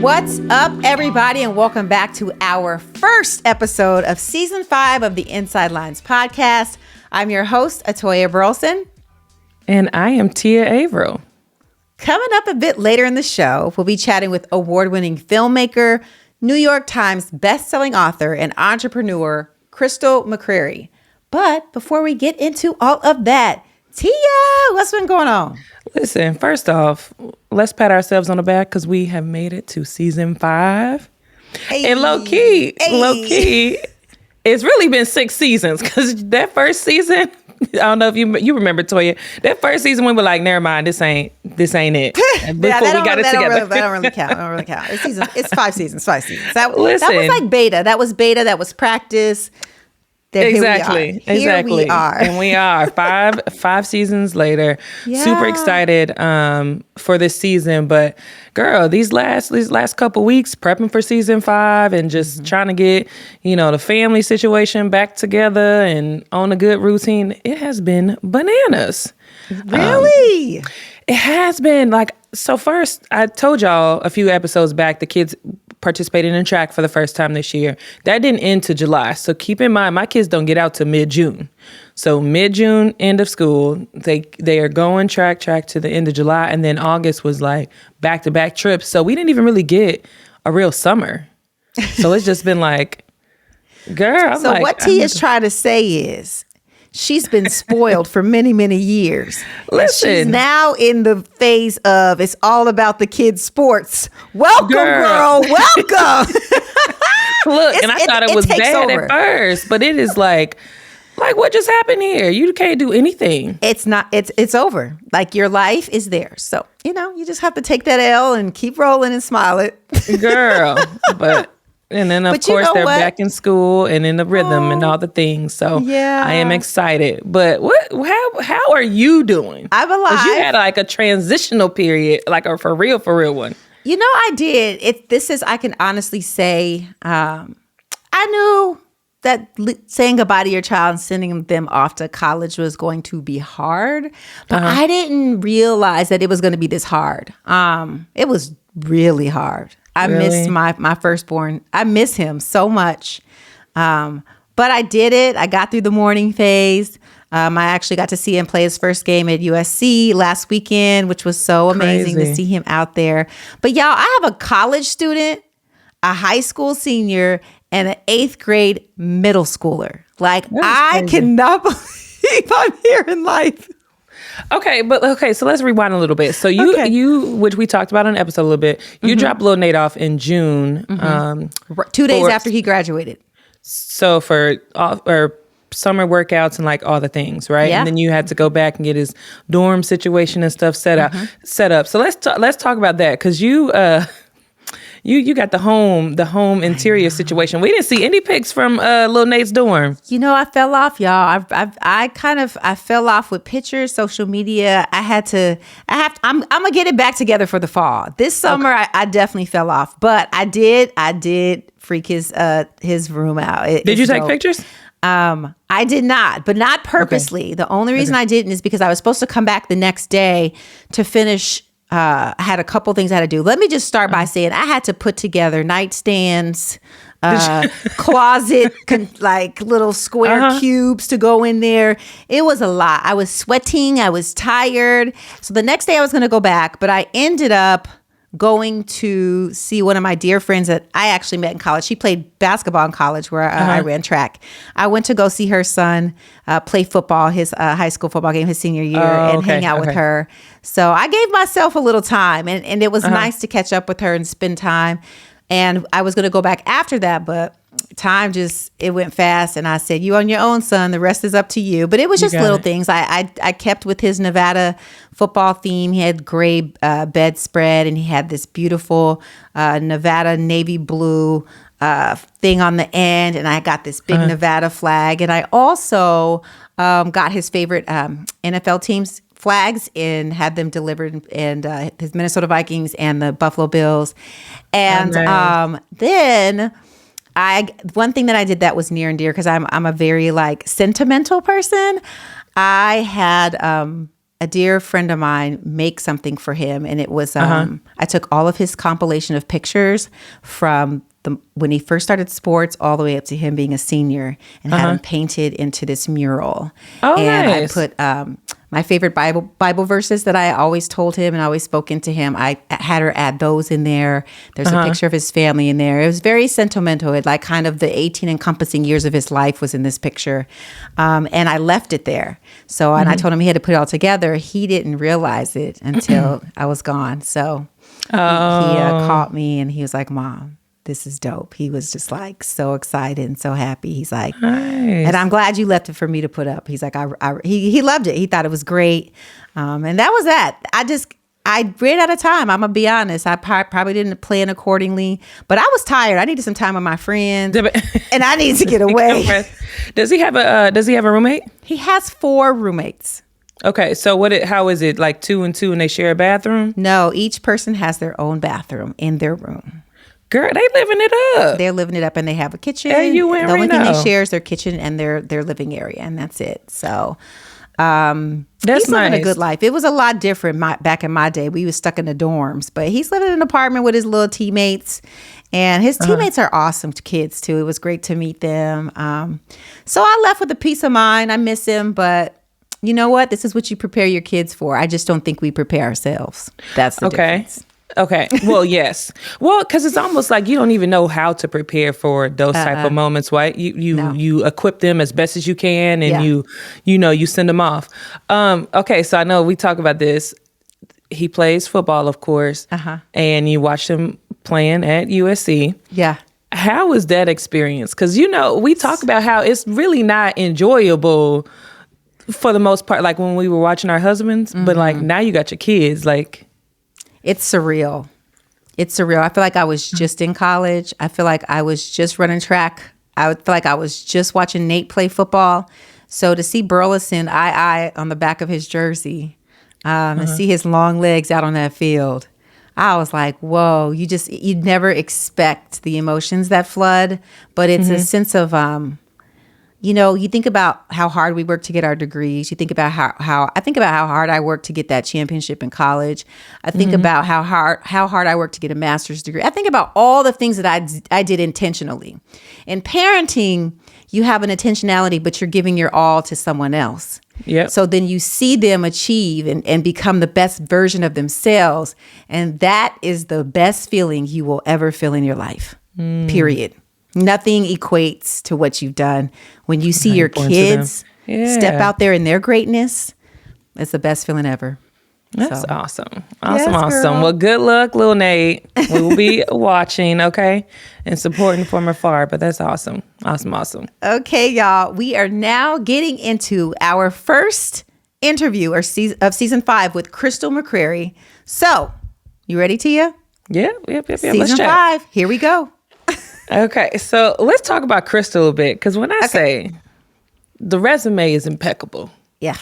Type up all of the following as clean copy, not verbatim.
What's up, everybody, and welcome back to our first episode of Season 5 of the Inside Lines podcast. I'm your host, Atoya Burleson. And I am Tia Avril. Coming up a bit later in the show, we'll be chatting with award-winning filmmaker, New York Times bestselling author, and entrepreneur, Crystal McCrary. But before we get into all of that, Tia, what's been going on? Listen, first off, let's pat ourselves on the back because we have made it to Season 5. Hey, and low key, it's really been 6 seasons because that first season, I don't know if you remember, Toya, that first season we were like, never mind, this ain't it. Before we got it together. That don't really count. It's 5 seasons. That was like beta. That was beta. That was practice. Exactly. Here we are. And we are five seasons later. Yeah. Super excited for this season. But girl, these last couple weeks prepping for Season 5 and just trying to get, the family situation back together and on a good routine, it has been bananas. Really? It has been. So first, I told y'all a few episodes back, the kids participated in track for the first time this year. That didn't end to July. So keep in mind, my kids don't get out to mid-June. So mid-June, end of school, they are going track to the end of July. And then August was like back-to-back trips. So we didn't even really get a real summer. So it's just been like, girl. So what T is trying to say is, she's been spoiled for many, many years. Listen. She's now in the phase of it's all about the kids' sports. Welcome, girl. Welcome. Look, and I thought it was bad at first, but it is like what just happened here? You can't do anything. It's not. It's over. Like your life is there. So, you just have to take that L and keep rolling and smile it. Girl. And then, of course, they're back in school and in the rhythm and all the things. So yeah. I am excited. But how are you doing? I'm alive. Because you had a transitional period, a for real one. I did. I can honestly say, I knew that saying goodbye to your child and sending them off to college was going to be hard. But I didn't realize that it was going to be this hard. It was really hard. I miss my firstborn. I miss him so much. But I did it. I got through the mourning phase. I actually got to see him play his first game at USC last weekend, which was so amazing to see him out there. But y'all, I have a college student, a high school senior, and an 8th grade middle schooler. I cannot believe I'm here in life. Okay, so let's rewind a little bit. So you, which we talked about on an episode a little bit, you dropped Lil Nate off in June. 2 days after he graduated. So for summer workouts and all the things, right? Yeah. And then you had to go back and get his dorm situation and stuff set up. So let's talk about that because you got the home interior situation. We didn't see any pics from Lil Nate's dorm. I fell off, y'all. I fell off with pictures, social media. I'm gonna get it back together for the fall. This summer, I definitely fell off, but I did freak his room out. Did you take pictures? I did not, but not purposely. Okay. The only reason I didn't is because I was supposed to come back the next day to finish. I had a couple things I had to do. Let me just start by saying I had to put together nightstands, closet, little square cubes to go in there. It was a lot. I was sweating. I was tired. So the next day I was going to go back, but I ended up going to see one of my dear friends that I actually met in college. She played basketball in college where I ran track. I went to go see her son play football, his high school football game, his senior year, hang out with her. So I gave myself a little time and it was nice to catch up with her and spend time. And I was going to go back after that, but time it went fast. And I said, you on your own, son. The rest is up to you. But it was just little things. I kept with his Nevada football theme. He had gray bedspread and he had this beautiful Nevada navy blue thing on the end. And I got this big Nevada flag. And I also got his favorite NFL teams flags and had them delivered, and his Minnesota Vikings and the Buffalo Bills. And then one thing that I did that was near and dear, because I'm a very sentimental person. I had a dear friend of mine make something for him, and it was I took all of his compilation of pictures from when he first started sports all the way up to him being a senior, and had him painted into this mural. Oh, and nice. I put my favorite Bible verses that I always told him and always spoke into him. I had her add those in there. There's a picture of his family in there. It was very sentimental. It like kind of the 18 encompassing years of his life was in this picture. And I left it there. So, and I told him he had to put it all together. He didn't realize it until I was gone. So he caught me and he was like, Mom, this is dope. He was just like so excited and so happy. He's like, nice. And I'm glad you left it for me to put up. He's like, he loved it. He thought it was great. And that was that. I ran out of time. I'm gonna be honest. I probably didn't plan accordingly, but I was tired. I needed some time with my friends, and I needed to get away. Does he have a roommate? He has 4 roommates. Okay, so how is it, like 2 and 2 and they share a bathroom? No, each person has their own bathroom in their room. Girl, they living it up. They're living it up, and they have a kitchen. Hey, the only thing they share is their kitchen and their living area, and that's it. So he's living a good life. It was a lot different back in my day. We was stuck in the dorms, but he's living in an apartment with his little teammates, and his teammates are awesome kids too. It was great to meet them. So I left with a peace of mind. I miss him, but you know what? This is what you prepare your kids for. I just don't think we prepare ourselves. That's the difference. Okay. Well, yes. Well, because it's almost like you don't even know how to prepare for those type of moments, right? You equip them as best as you can, and you send them off. Okay, so I know we talk about this. He plays football, of course, and you watch him playing at USC. Yeah. How was that experience? Because we talk about how it's really not enjoyable for the most part. Like when we were watching our husbands, but like now you got your kids, like. It's surreal. It's surreal. I feel like I was just in college. I feel like I was just running track. I would feel like I was just watching Nate play football. So to see Burleson, I on the back of his jersey, and see his long legs out on that field, I was like, whoa, you'd never expect the emotions that flood. But it's a sense of, you think about how hard we work to get our degrees. You think about how I think about how hard I worked to get that championship in college. I think about how hard I worked to get a master's degree. I think about all the things that I did intentionally. In parenting, you have an intentionality, but you're giving your all to someone else. Yep. So then you see them achieve and become the best version of themselves. And that is the best feeling you will ever feel in your life, period. Nothing equates to what you've done. When you see your kids step out there in their greatness, it's the best feeling ever. That's So. awesome. Yes, Awesome. girl. Well, good luck, little Nate. We will be watching, okay? And supporting from afar, but that's awesome. Awesome. Okay, y'all. We are now getting into our first interview of season 5 with Crystal McCrary. So, you ready, Tia? Yep. Season 5. Here we go. Okay, so let's talk about Crystal a bit, because when I say the resume is impeccable. Yeah.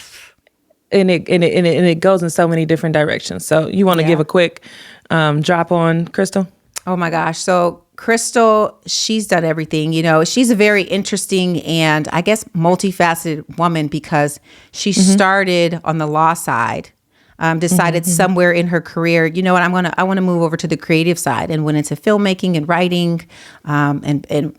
And it goes in so many different directions. So you want to give a quick drop on Crystal? Oh my gosh. So Crystal, she's done everything. She's a very interesting and I guess multifaceted woman because she started on the law side. Decided somewhere in her career, you know what, I want to move over to the creative side, and went into filmmaking and writing, and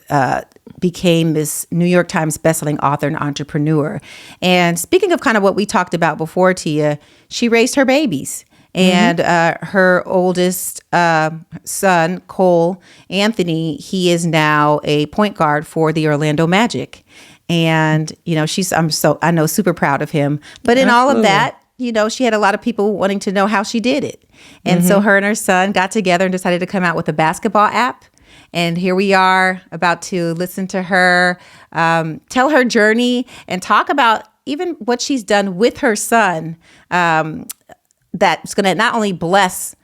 became this New York Times bestselling author and entrepreneur. And speaking of kind of what we talked about before, Tia, she raised her babies. And her oldest son, Cole Anthony, he is now a point guard for the Orlando Magic. And, I know super proud of him. But in all of that, she had a lot of people wanting to know how she did it. And so her and her son got together and decided to come out with a basketball app. And here we are about to listen to her tell her journey and talk about even what she's done with her son that's going to not only bless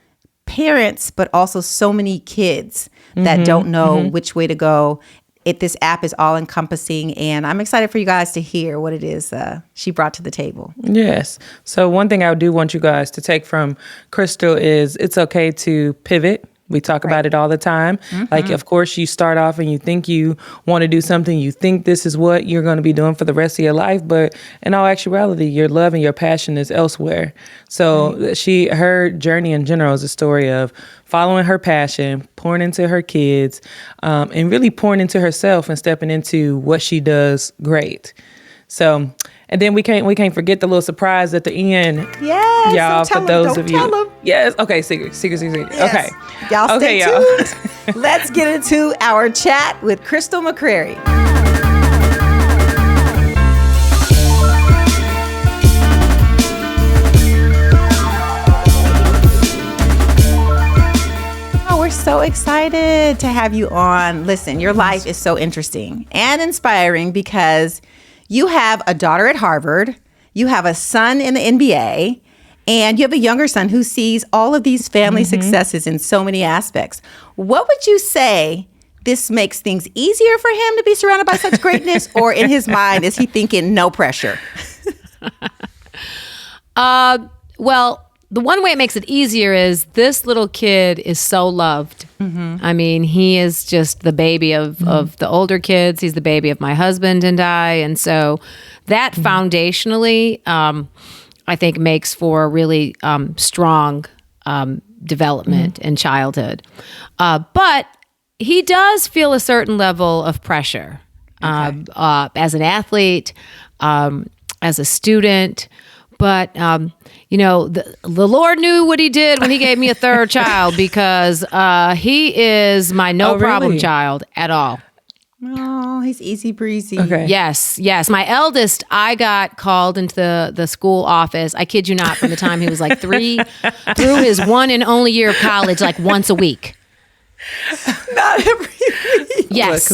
parents, but also so many kids that don't know which way to go. This app is all encompassing, and I'm excited for you guys to hear what it is she brought to the table. Yes. So one thing I do want you guys to take from Crystal is it's okay to pivot. We talk about it all the time. Like, of course, you start off and you think you want to do something. You think this is what you're going to be doing for the rest of your life. But in all actuality, your love and your passion is elsewhere. So her journey in general is a story of following her passion, pouring into her kids, and really pouring into herself and stepping into what she does great. So, and then we can't forget the little surprise at the end. Yes, y'all. So for those of you, tell them. yes. Okay, secret. Yes. Okay, y'all stay tuned. Let's get into our chat with Crystal McCrary. We're so excited to have you on. Listen, your life is so interesting and inspiring because you have a daughter at Harvard, you have a son in the NBA, and you have a younger son who sees all of these family successes in so many aspects. What would you say this makes things easier for him to be surrounded by such greatness, or in his mind, is he thinking no pressure? Well, the one way it makes it easier is this little kid is so loved. I mean, he is just the baby of the older kids. He's the baby of my husband and I. And so that foundationally, I think makes for a really strong development in childhood. But he does feel a certain level of pressure as an athlete, as a student. But, the Lord knew what he did when he gave me a third child, because he is my no-problem child at all. Oh, he's easy breezy. Okay. Yes. My eldest, I got called into the school office, I kid you not, from the time he was like 3 through his 1 and only year of college, like once a week. Not every week. Yes.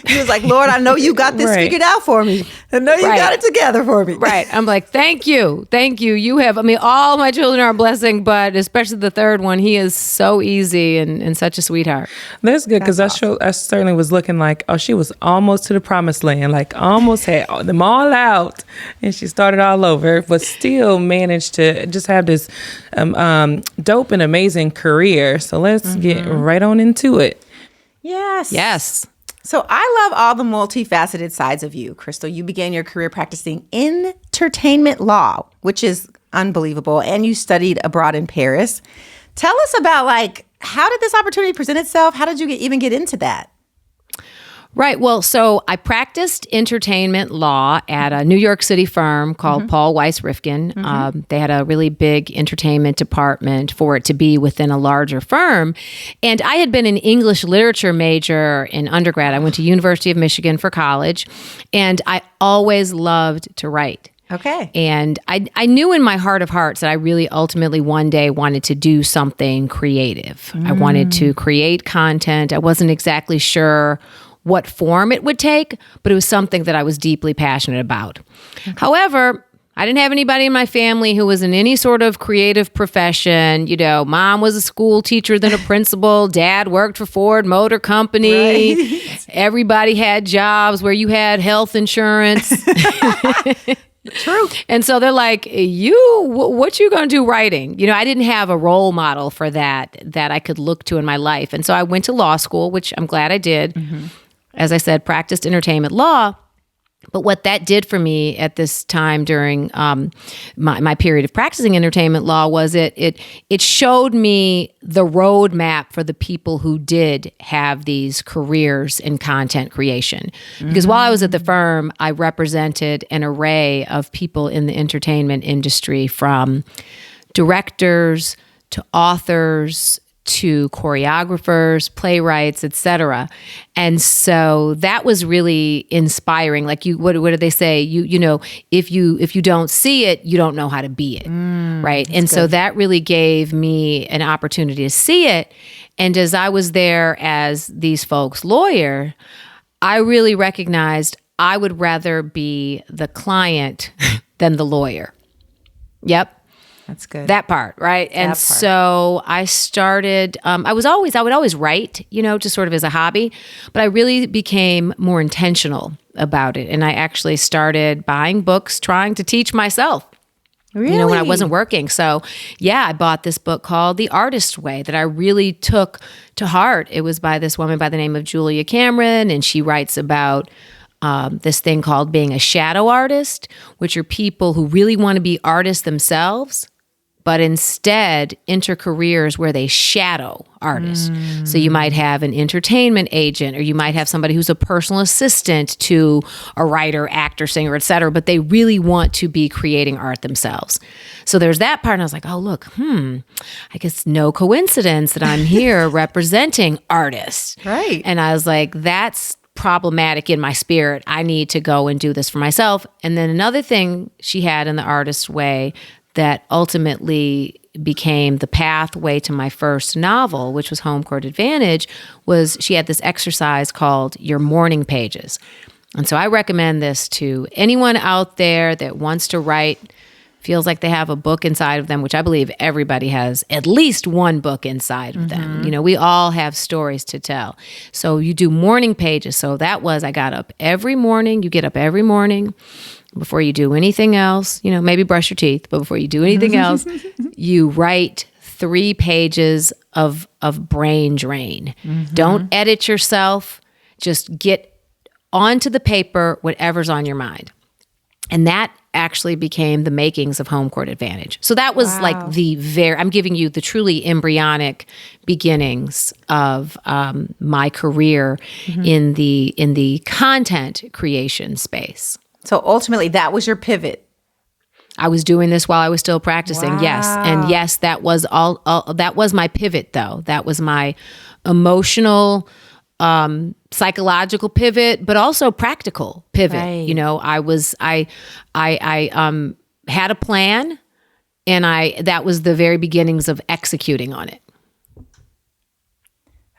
He was like, Lord, I know you got this figured out for me. I know you got it together for me. Right. I'm like, thank you. You have, all my children are a blessing, but especially the third one, he is so easy and such a sweetheart. That's good, because awesome. I certainly was looking like, she was almost to the promised land, like almost had them all out, and she started all over, but still managed to just have this dope and amazing career. So let's get right on into it. Yes. So I love all the multifaceted sides of you, Crystal. You began your career practicing entertainment law, which is unbelievable, and you studied abroad in Paris. Tell us about, how did this opportunity present itself? How did you even get into that? Right. Well, so I practiced entertainment law at a New York City firm called Paul Weiss Rifkin. They had a really big entertainment department for it to be within a larger firm. And I had been an English literature major in undergrad. I went to University of Michigan for college, and I always loved to write. Okay. And I knew in my heart of hearts that I really ultimately one day wanted to do something creative. I wanted to create content. I wasn't exactly sure what form it would take, but it was something that I was deeply passionate about. Okay. However, I didn't have anybody in my family who was in any sort of creative profession. Mom was a school teacher, then a principal. Dad worked for Ford Motor Company. Right. Everybody had jobs where you had health insurance. True. And so they're like, what you going to do writing? I didn't have a role model for that I could look to in my life. And so I went to law school, which I'm glad I did. As I said, practiced entertainment law. But what that did for me at this time during my period of practicing entertainment law was it showed me the roadmap for the people who did have these careers in content creation. Because while I was at the firm, I represented an array of people in the entertainment industry, from directors to authors to choreographers, playwrights, etc. And so that was really inspiring. Like, what do they say? If you don't see it, you don't know how to be it, right? And so that really gave me an opportunity to see it. And as I was there as these folks' lawyer, I really recognized I would rather be the client than the lawyer. Yep. That's good. That part, right? And so I started, I would always write, just sort of as a hobby, but I really became more intentional about it. And I actually started buying books, trying to teach myself. Really? You know, when I wasn't working. So yeah, I bought this book called The Artist Way that I really took to heart. It was by this woman by the name of Julia Cameron, and she writes about this thing called being a shadow artist, which are people who really want to be artists themselves, but instead enter careers where they shadow artists. So you might have an entertainment agent, or you might have somebody who's a personal assistant to a writer, actor, singer, et cetera, but they really want to be creating art themselves. So there's that part, and I was like, oh, look, I guess no coincidence that I'm here representing artists. Right. And I was like, that's problematic in my spirit. I need to go and do this for myself. And then another thing she had in The Artist Way that ultimately became the pathway to my first novel, which was Homecourt Advantage, was she had this exercise called your morning pages. And so I recommend this to anyone out there that wants to write, feels like they have a book inside of them, which I believe everybody has at least one book inside of them. You know, we all have stories to tell. So you do morning pages. So that was, I got up every morning. You get up every morning. Before you do anything else, you know, maybe brush your teeth, but before you do anything else, you write 3 pages of brain drain. Don't edit yourself. Just get onto the paper whatever's on your mind. And that actually became the makings of Homecourt Advantage. So that was like I'm giving you the truly embryonic beginnings of my career in the content creation space. So ultimately, that was your pivot. I was doing this while I was still practicing. Wow. Yes. And yes, that was all that was my pivot though. That was my emotional, psychological pivot, but also practical pivot. Right. You know, I had a plan, and that was the very beginnings of executing on it.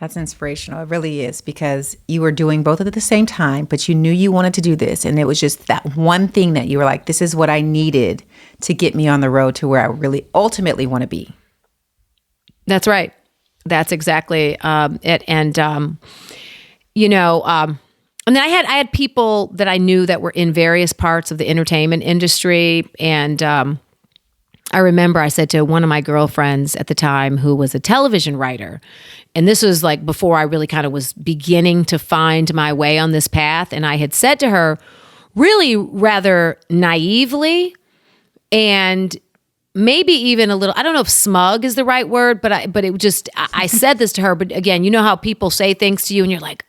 That's inspirational. It really is, because you were doing both at the same time, but you knew you wanted to do this. And it was just that one thing that you were like, this is what I needed to get me on the road to where I really ultimately want to be. That's right. That's exactly it. And, you know, and then I had people that I knew that were in various parts of the entertainment industry. And I remember I said to one of my girlfriends at the time, who was a television writer, and this was like before I really kind of was beginning to find my way on this path. And I had said to her, really rather naively, and maybe even a little, I don't know if smug is the right word, but I said this to her. But again, you know how people say things to you and you're like,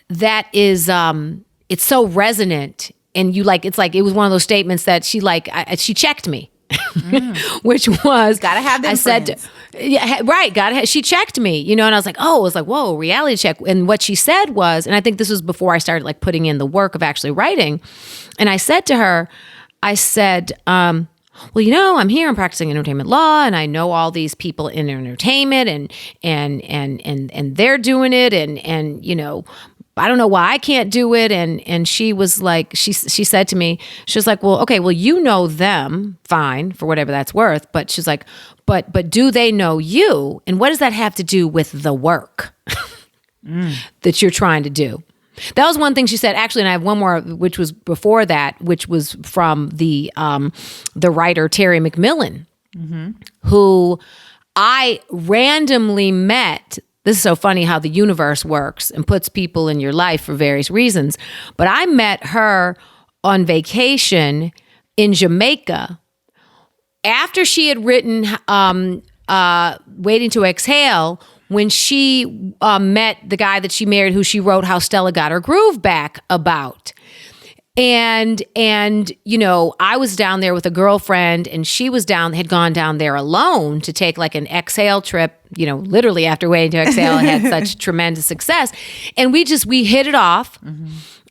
that is, it's so resonant. And you like, it's like, it was one of those statements that she checked me. Which was gotta have them. I said, she checked me, you know, and I was like, whoa, reality check. And what she said was, and I think this was before I started like putting in the work of actually writing. And I said to her, well, you know, I'm practicing entertainment law, and I know all these people in entertainment, and they're doing it, and you know, I don't know why I can't do it. And she was like, she said to me, she was like, well, okay, well, you know them, fine, for whatever that's worth. But she's like, but do they know you? And what does that have to do with the work that you're trying to do? That was one thing she said, actually, and I have one more, which was before that, which was from the writer Terry McMillan, who I randomly met. This is so funny how the universe works and puts people in your life for various reasons. But I met her on vacation in Jamaica after she had written Waiting to Exhale, when she met the guy that she married, who she wrote How Stella Got Her Groove Back about. And you know, I was down there with a girlfriend, and she had gone down there alone to take like an exhale trip, you know, literally after Waiting to Exhale had such tremendous success. And we hit it off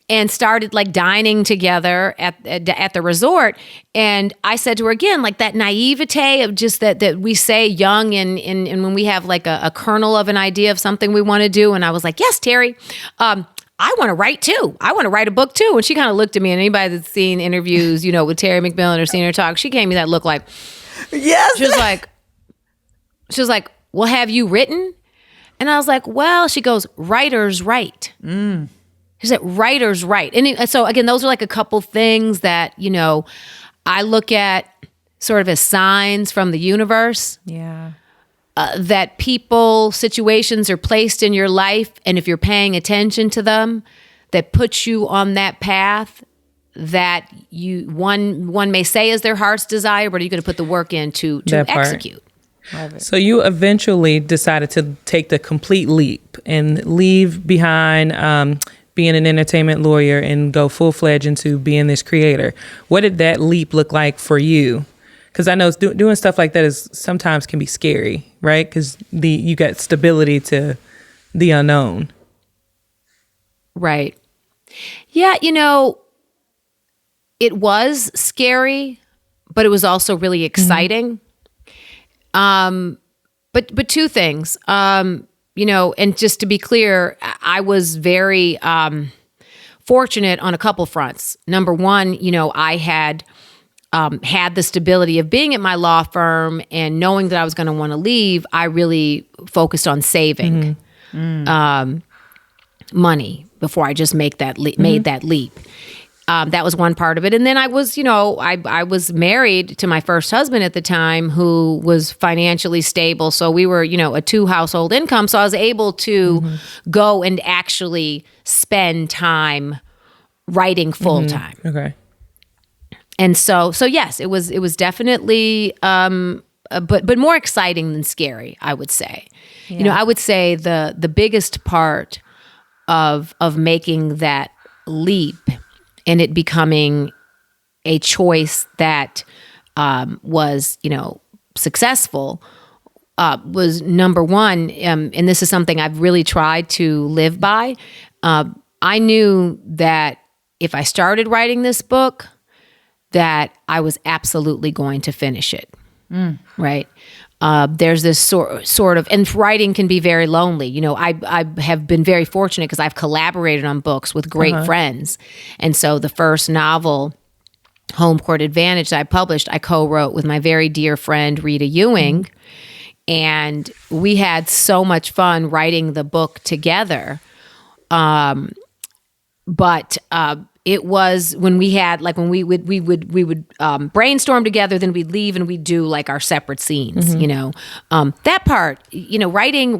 and started like dining together at the resort. And I said to her again, like that naivete of just that we say young and when we have like a kernel of an idea of something we want to do. And I was like, yes, Terry, I want to write too. I want to write a book too. And she kind of looked at me, and anybody that's seen interviews, you know, with Terry McMillan or seen her talk, she gave me that look like, yes. She was like, well, have you written? And I was like, well, she goes, writers write. She said, writers write. And so again, those are like a couple things that, you know, I look at sort of as signs from the universe. Yeah. That people, situations are placed in your life, and if you're paying attention to them, that puts you on that path that one may say is their heart's desire, but are you going to put the work in to execute? So you eventually decided to take the complete leap and leave behind being an entertainment lawyer and go full-fledged into being this creator. What did that leap look like for you? Because I know doing stuff like that is sometimes can be scary, right? Because you got stability to the unknown. Right. Yeah, it was scary, but it was also really exciting. But two things, and just to be clear, I was very fortunate on a couple fronts. Number one, I had the stability of being at my law firm and knowing that I was going to want to leave. I really focused on saving money before I just made that leap. That was one part of it. And then I was, I was married to my first husband at the time who was financially stable. So we were, a 2-household income. So I was able to go and actually spend time writing full time. Okay. And so yes, it was definitely, but more exciting than scary, I would say. Yeah. I would say the biggest part of making that leap and it becoming a choice that was, successful was number one. And this is something I've really tried to live by. I knew that if I started writing this book, that I was absolutely going to finish it. Right? There's this sort of, and writing can be very lonely. I have been very fortunate because I've collaborated on books with great friends. And so the first novel, Homecourt Advantage, that I published, I co-wrote with my very dear friend, Rita Ewing. And we had so much fun writing the book together. But it was when we had when we would brainstorm together, then we'd leave and we'd do our separate scenes. That part, writing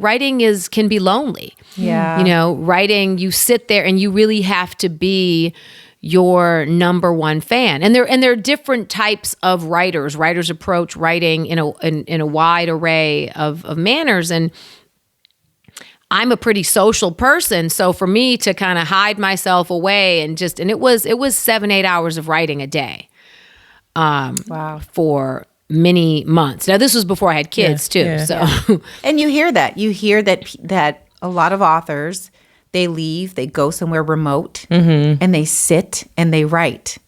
can be lonely. Yeah. Writing, you sit there and you really have to be your number one fan. And there are different types of writers. Writers approach writing in a wide array of manners, and I'm a pretty social person, so for me to kind of hide myself away and it was 7-8 hours of writing a day, for many months. Now this was before I had kids too. Yeah. So, And you hear that a lot of authors, they leave, they go somewhere remote, and they sit and they write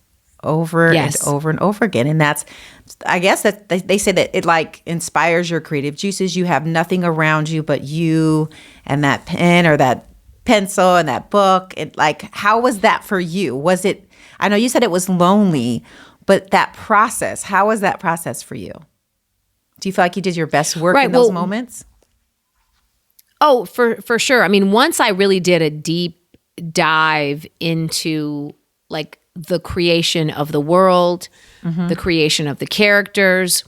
over and over and over again. And that's, I guess that they say that it inspires your creative juices. You have nothing around you but you and that pen or that pencil and that book. How was that for you? Was it, I know you said it was lonely, but that process, how was that process for you? Do you feel like you did your best work in those moments? Oh, for sure. I mean, once I really did a deep dive into the creation of the world, the creation of the characters,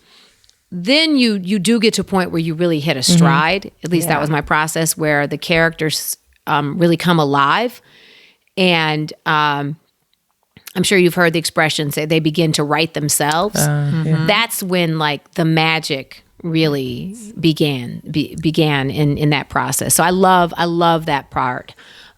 then you do get to a point where you really hit a stride. At least that was my process, where the characters really come alive. And I'm sure you've heard the expression, say they begin to write themselves. That's when the magic really began in that process. So I love that part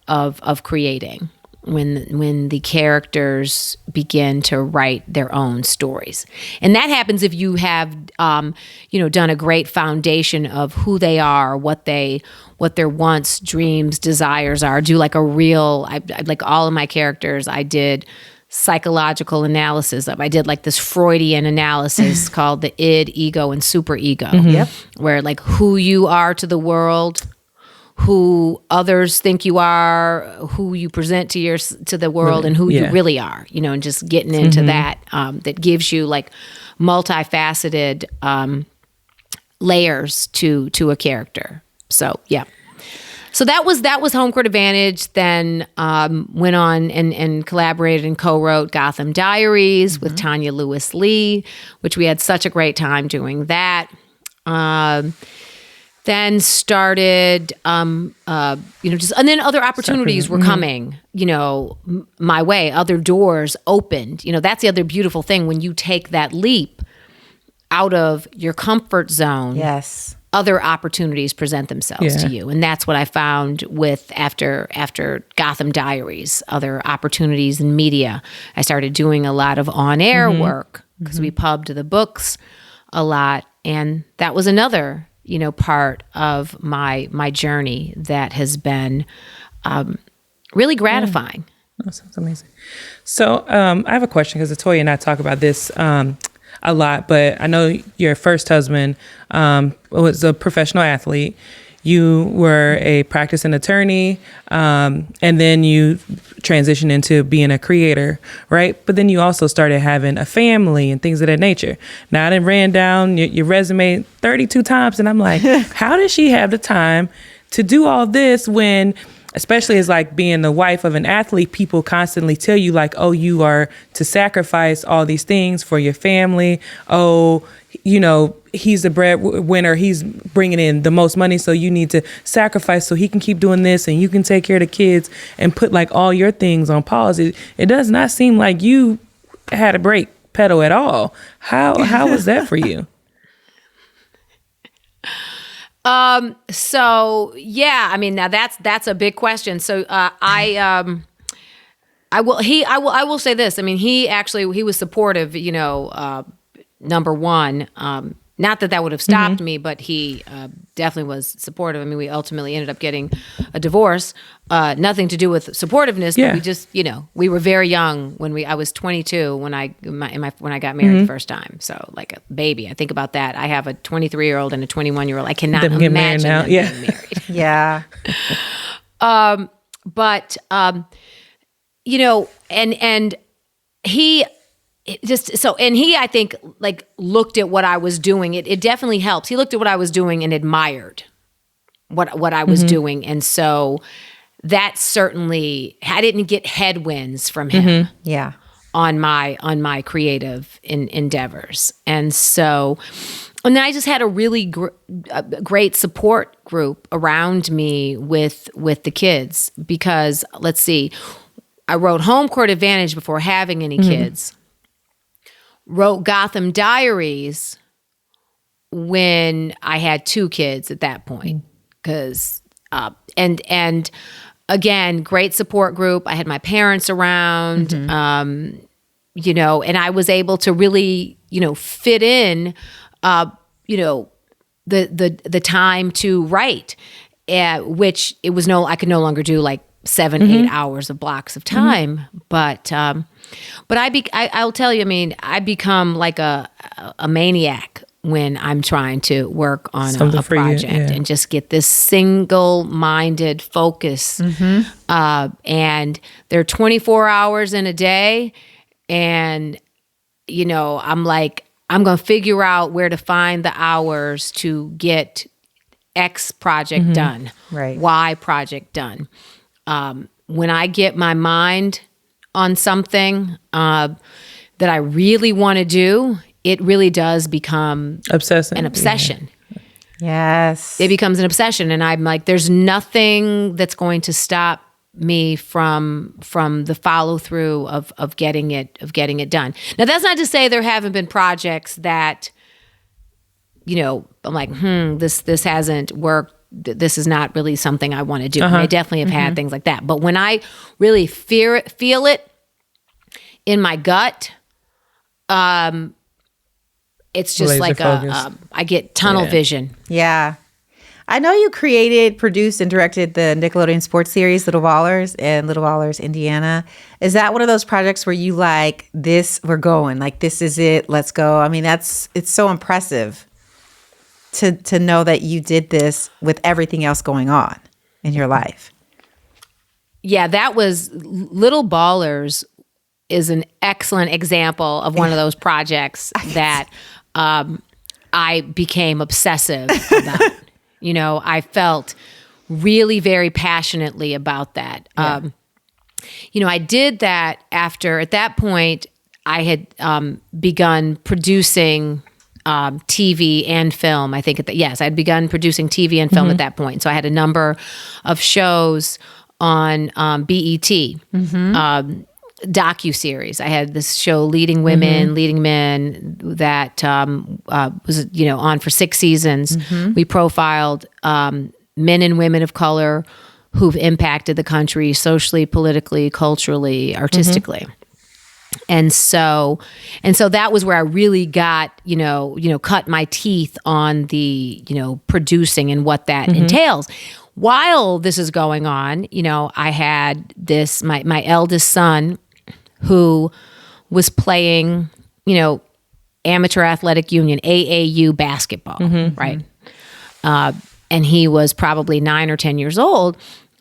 of creating. When the characters begin to write their own stories. And that happens if you have done a great foundation of who they are, what their wants, dreams, desires are. Do a real, all of my characters, I did psychological analysis of. I did this Freudian analysis called the id, ego, and superego. Where who you are to the world, who others think you are, who you present to the world, and who you really are, and just getting into that gives you multifaceted layers to a character. So, yeah. So that was Homecourt Advantage. Then went on and collaborated and co-wrote Gotham Diaries with Tanya Lewis Lee, which we had such a great time doing that. Then started, and then other opportunities were coming, my way. Other doors opened. That's the other beautiful thing when you take that leap out of your comfort zone. Yes. Other opportunities present themselves to you. And that's what I found with after Gotham Diaries, other opportunities in media. I started doing a lot of on-air work because we pubbed the books a lot. And that was another, part of my journey that has been really gratifying. That sounds amazing. So I have a question because Atoya and I talk about this a lot, but I know your first husband was a professional athlete. You were a practicing attorney, and then you transitioned into being a creator, right? But then you also started having a family and things of that nature. Now, I done ran down your resume 32 times, and I'm like, how does she have the time to do all this when... Especially as like being the wife of an athlete, people constantly tell you like, oh, you are to sacrifice all these things for your family. Oh, he's the breadwinner. He's bringing in the most money. So you need to sacrifice so he can keep doing this and you can take care of the kids and put like all your things on pause. It does not seem like you had a brake pedal at all. How was that for you? So yeah, I mean, now that's a big question. So, I will say this. I mean, he was supportive, number one, not that would have stopped me, but he, definitely was supportive. I mean, we ultimately ended up getting a divorce, nothing to do with supportiveness, but we just, we were very young I was 22 when I got married the first time. So like a baby, I think about that. I have a 23-year-old and a 21-year-old. I cannot imagine them getting married. Yeah. But, and he I think like looked at what I was doing. It definitely helps. He looked at what I was doing and admired what I was doing. And so that certainly, I didn't get headwinds from him. Yeah. On my creative endeavors. And so, and then I just had a really great support group around me with the kids because let's see, I wrote Homecourt Advantage before having any kids. Wrote Gotham Diaries when I had 2 kids at that point, because and again, great support group. I had my parents around, and I was able to really, fit in, the time to write, which I could no longer do like 7-8 hours of blocks of time, but I'll tell you, I mean, I become like a maniac when I'm trying to work on a project and just get this single-minded focus. And there are 24 hours in a day, and I'm like, I'm going to figure out where to find the hours to get X project done, right? Y project done. When I get my mind on something that I really want to do, it really does become an obsession. Yeah. Yes. It becomes an obsession. And I'm like, there's nothing that's going to stop me from the follow through of getting it done. Now, that's not to say there haven't been projects that, I'm like, this hasn't worked. This is not really something I want to do. I definitely have had things like that. But when I really feel it in my gut, it's just like I get tunnel vision. Yeah. I know you created, produced, and directed the Nickelodeon sports series Little Ballers and Little Ballers Indiana. Is that one of those projects where you like, this, we're going, like, this is it, let's go? I mean, it's so impressive to know that you did this with everything else going on in your life. Yeah, that was Little Ballers is an excellent example of one of those projects that I became obsessive about. I felt really very passionately about that. Yeah. I did that after, at that point, I had begun producing TV and film. I think I'd begun producing TV and film at that point. So I had a number of shows on BET, docuseries. I had this show, Leading Women, Leading Men, that was on for 6 seasons. We profiled men and women of color who've impacted the country socially, politically, culturally, artistically. And so that was where I really got, cut my teeth on the, producing and what that entails. While this is going on, I had this, my eldest son who was playing, amateur athletic union, AAU basketball, right? And he was probably 9 or 10 years old.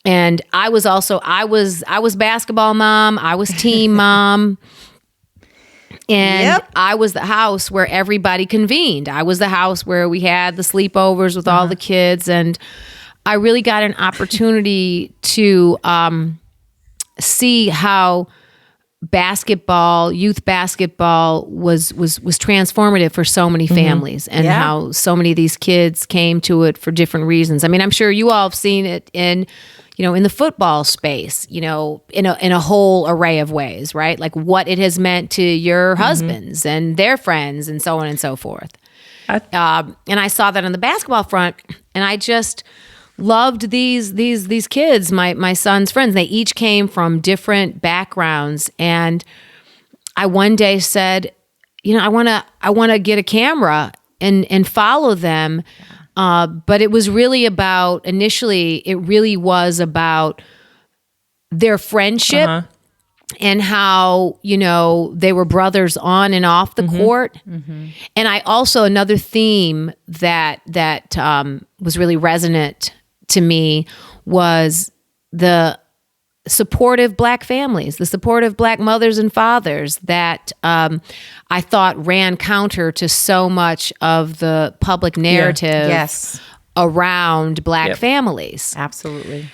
And I was basketball mom. I was team mom. And I was the house where everybody convened. I was the house where we had the sleepovers with all the kids. And I really got an opportunity to see how youth basketball was transformative for so many families, and how so many of these kids came to it for different reasons. I mean, I'm sure you all have seen it in the football space, in a whole array of ways, right? Like what it has meant to your husbands and their friends and so on and so forth. And I saw that on the basketball front, and I just loved these kids, my son's friends. They each came from different backgrounds, and I one day said, I want to get a camera and follow them. But it was really about, initially, it really was about their friendship and how, they were brothers on and off the court. And I also, another theme that was really resonant to me was the supportive Black families, the supportive Black mothers and fathers that I thought ran counter to so much of the public narrative around Black families. Absolutely.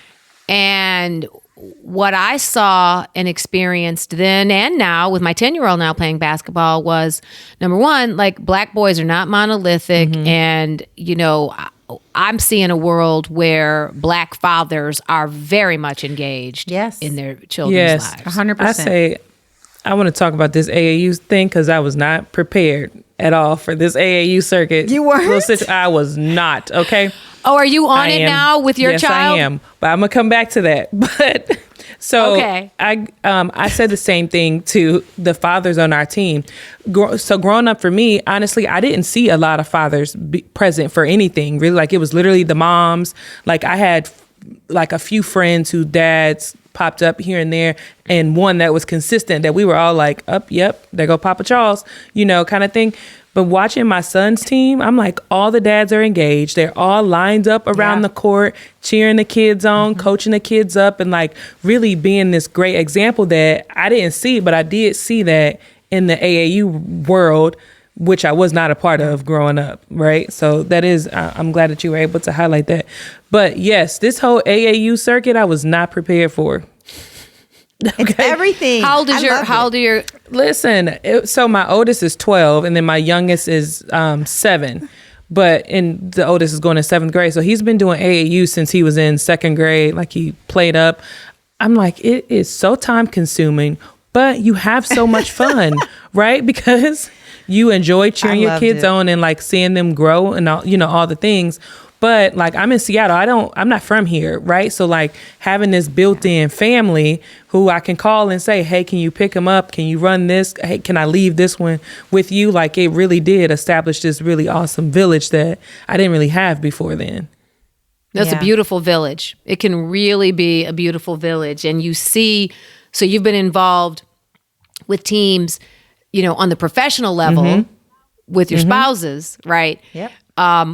And what I saw and experienced then and now with my 10-year-old now playing basketball was, number one, like Black boys are not monolithic. And, I'm seeing a world where Black fathers are very much engaged in their children's lives. 100%. I want to talk about this AAU thing because I was not prepared at all for this AAU circuit. You weren't? I was not, okay? Oh, are you on it now with your child? Yes, I am. But I'm going to come back to that. But so I said the same thing to the fathers on our team. So growing up for me, honestly, I didn't see a lot of fathers be present for anything. Really, like it was literally the moms. Like I had like a few friends whose dads popped up here and there, and one that was consistent that we were all like, yep, there go Papa Charles, kind of thing. But watching my son's team, I'm like, all the dads are engaged. They're all lined up around the court, cheering the kids on, coaching the kids up, and like really being this great example that I didn't see, but I did see that in the AAU world, which I was not a part of growing up, right? So that is, I'm glad that you were able to highlight that. But yes, this whole AAU circuit, I was not prepared for. It's everything. How old are your? Listen, so my oldest is 12, and then my youngest is 7. And the oldest is going to 7th grade. So he's been doing AAU since he was in 2nd grade. Like he played up. I'm like, it is so time consuming, but you have so much fun, right? Because you enjoy cheering your kids on and like seeing them grow and all, all the things. But like I'm in Seattle, I'm not from here, right? So like having this built-in family who I can call and say, hey, can you pick them up? Can you run this? Hey, can I leave this one with you? Like it really did establish this really awesome village that I didn't really have before then. That's a beautiful village. It can really be a beautiful village. And you see, so you've been involved with teams, on the professional level with your spouses, right? Yep.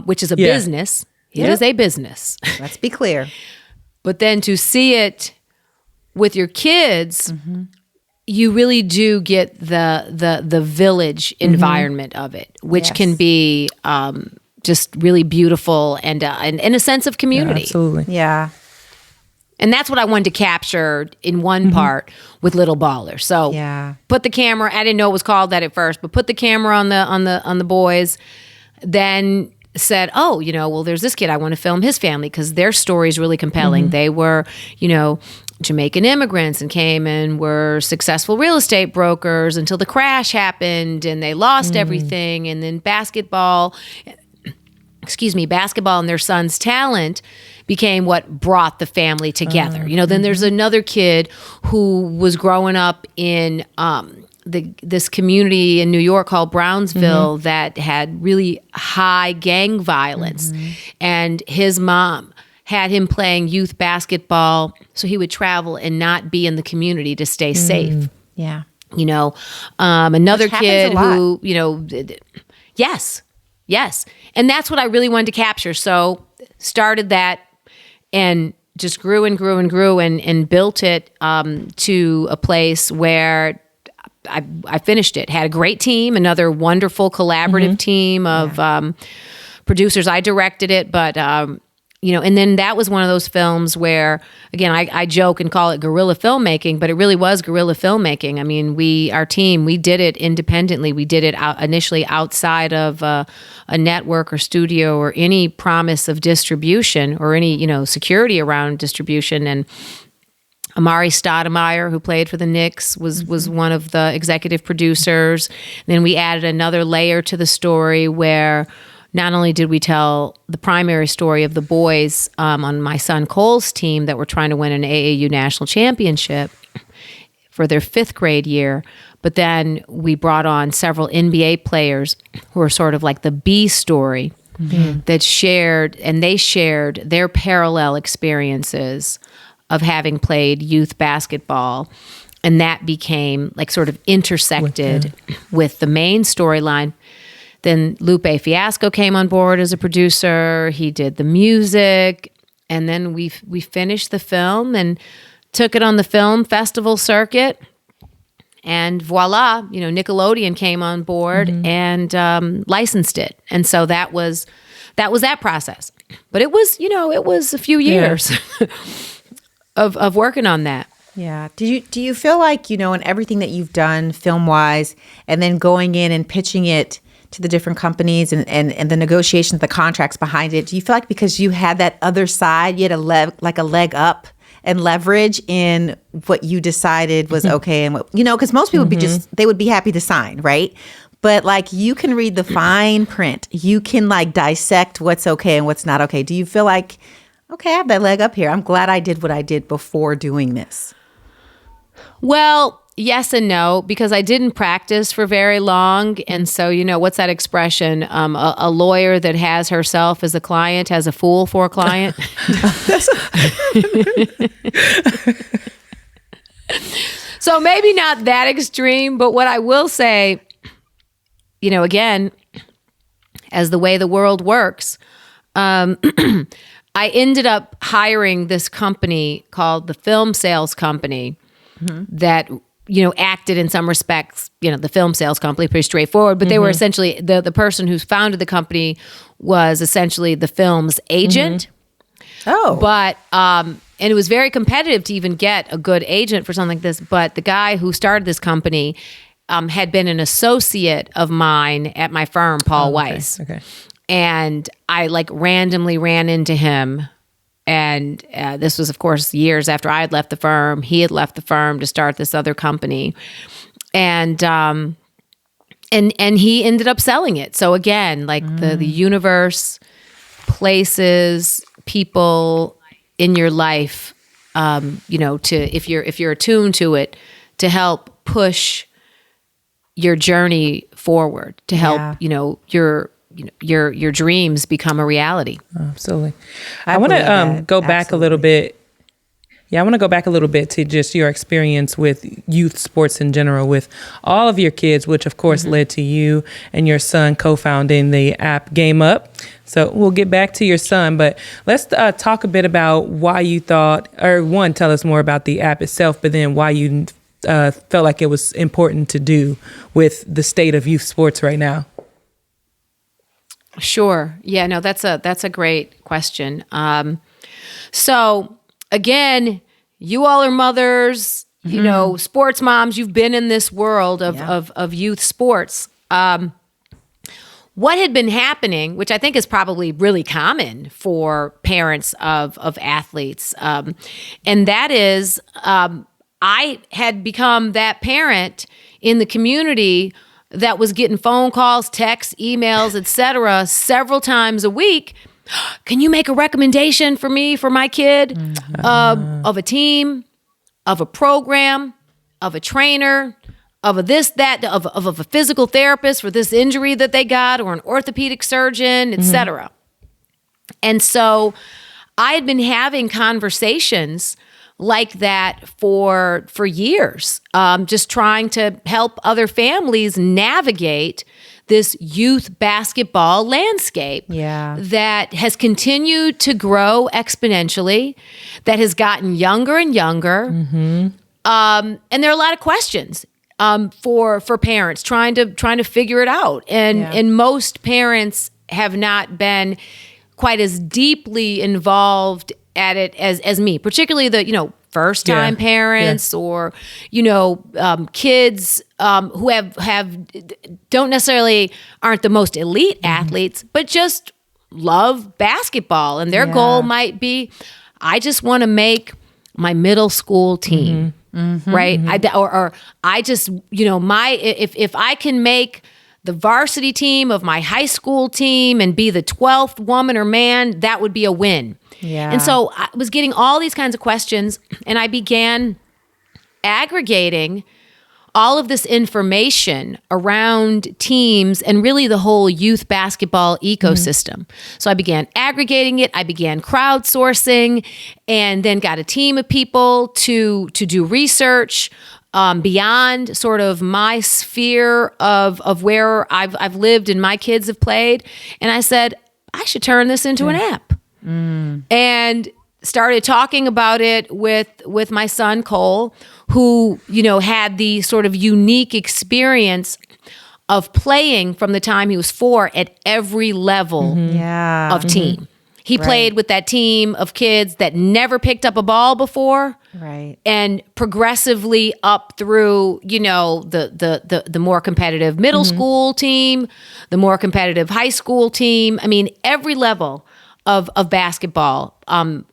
Which is a business. It is a business. Let's be clear. But then to see it with your kids, you really do get the village environment of it, which can be just really beautiful and a sense of community. Yeah, absolutely. Yeah. And that's what I wanted to capture in one part with Little Baller. So put the camera, I didn't know it was called that at first, but put the camera on the boys, then said, oh, well, there's this kid, I want to film his family because their story is really compelling. They were, Jamaican immigrants and came and were successful real estate brokers until the crash happened and they lost everything. And then basketball and their son's talent became what brought the family together. Then there's another kid who was growing up in this community in New York called Brownsville that had really high gang violence. And his mom had him playing youth basketball so he would travel and not be in the community to stay safe. Yeah. Another kid who, yes. And that's what I really wanted to capture. So started that and just grew and grew and grew and built it to a place where I finished it. Had a great team, another wonderful collaborative team of producers. I directed it, but and then that was one of those films where, again, I joke and call it guerrilla filmmaking, but it really was guerrilla filmmaking. I mean, our team, we did it independently. We did it initially outside of a network or studio or any promise of distribution or any, security around distribution. And Amari Stoudemire, who played for the Knicks, was one of the executive producers. And then we added another layer to the story where not only did we tell the primary story of the boys on my son Cole's team that were trying to win an AAU national championship for their 5th grade year, but then we brought on several NBA players who are sort of like the B story that shared their parallel experiences of having played youth basketball. And that became like sort of intersected with the main storyline. Then Lupe Fiasco came on board as a producer. He did the music. And then we finished the film and took it on the film festival circuit. And voila, Nickelodeon came on board and licensed it. And so that was that process. But it was a few years of working on that. Yeah. Do you feel like, in everything that you've done film-wise and then going in and pitching it to the different companies and the negotiations, the contracts behind it, do you feel like because you had that other side, you had a leg up and leverage in what you decided was okay and what, because most people they would be happy to sign, right? But like you can read the fine print. You can like dissect what's okay and what's not okay. Do you feel like, okay, I have that leg up here. I'm glad I did what I did before doing this? Well, yes and no, because I didn't practice for very long. And so, what's that expression? A lawyer that has herself as a client has a fool for a client. So maybe not that extreme, but what I will say, again, as the way the world works, I ended up hiring this company called the Film Sales Company that acted in some respects, the film sales company, pretty straightforward, but they were essentially, the person who founded the company was essentially the film's agent. Oh. But, and it was very competitive to even get a good agent for something like this, but the guy who started this company had been an associate of mine at my firm, Paul Weiss. Okay. And I randomly ran into him. And this was, of course, years after I had left the firm. He had left the firm to start this other company, and he ended up selling it. So again, the universe, places, people in your life, if you're attuned to it, to help push your journey forward, to help your dreams become a reality. Absolutely. I want to go back a little bit. Yeah, I want to go back a little bit to just your experience with youth sports in general, with all of your kids, which of course led to you and your son co-founding the app Game Up. So we'll get back to your son, but let's talk a bit about why you thought, or one, tell us more about the app itself, but then why you felt like it was important to do with the state of youth sports right now. Sure. Yeah, no, that's a great question. So again, you all are mothers, you know, sports moms, you've been in this world of youth sports. What had been happening, which I think is probably really common for parents of athletes, and that is I had become that parent in the community that was getting phone calls, texts, emails, etc., several times a week. Can you make a recommendation for me, for my kid, of a team, of a program, of a trainer, of a this, that, of a physical therapist for this injury that they got, or an orthopedic surgeon, etc. And so I had been having conversations like that for years, just trying to help other families navigate this youth basketball landscape that has continued to grow exponentially, that has gotten younger and younger. And there are a lot of questions for parents trying to figure it out. And most parents have not been quite as deeply involved at it as me, particularly the, you know, first time parents or, you know, kids who don't necessarily aren't the most elite athletes, but just love basketball. And their goal might be, I just want to make my middle school team, right? Or I just, you know, if I can make the varsity team of my high school team and be the 12th woman or man, that would be a win. And so I was getting all these kinds of questions, and I began aggregating all of this information around teams and really the whole youth basketball ecosystem. So I began aggregating it. I began crowdsourcing, and then got a team of people to do research beyond sort of my sphere of where I've lived and my kids have played. And I said, I should turn this into an app. And started talking about it with my son, Cole, who, you know, had the sort of unique experience of playing from the time he was 4 at every level of team. He played with that team of kids that never picked up a ball before. And progressively up through, you know, the more competitive middle school team, the more competitive high school team. I mean, every level of basketball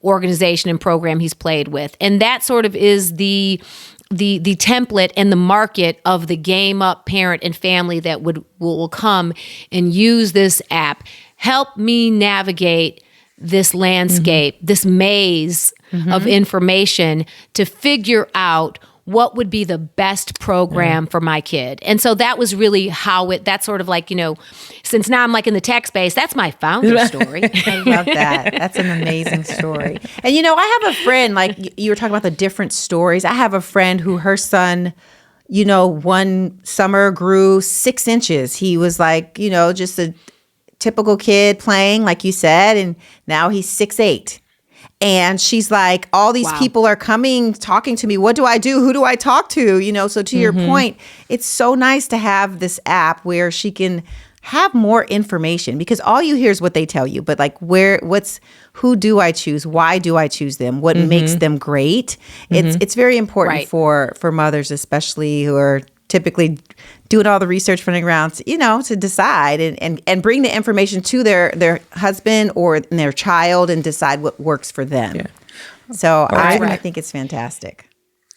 organization and program he's played with. And that sort of is the template and the market of the game up parent and family that will come and use this app. Help me navigate this landscape, this maze of information to figure out what would be the best program for my kid. And so that was really that's sort of like, you know, since now I'm like in the tech space, that's my founder story. I love that. That's an amazing story. And, you know, I have a friend, like you were talking about the different stories. I have a friend who her son, you know, one summer grew 6 inches. He was like, you know, just a typical kid playing, like you said, and now he's 6'8". And she's like, all these people are coming, talking to me. What do I do? Who do I talk to? You know, so to your point, it's so nice to have this app where she can have more information, because all you hear is what they tell you. But like, who do I choose? Why do I choose them? What makes them great? It's very important for mothers, especially who are typically doing all the research running around, you know, to decide and bring the information to their husband or their child and decide what works for them. So I think it's fantastic.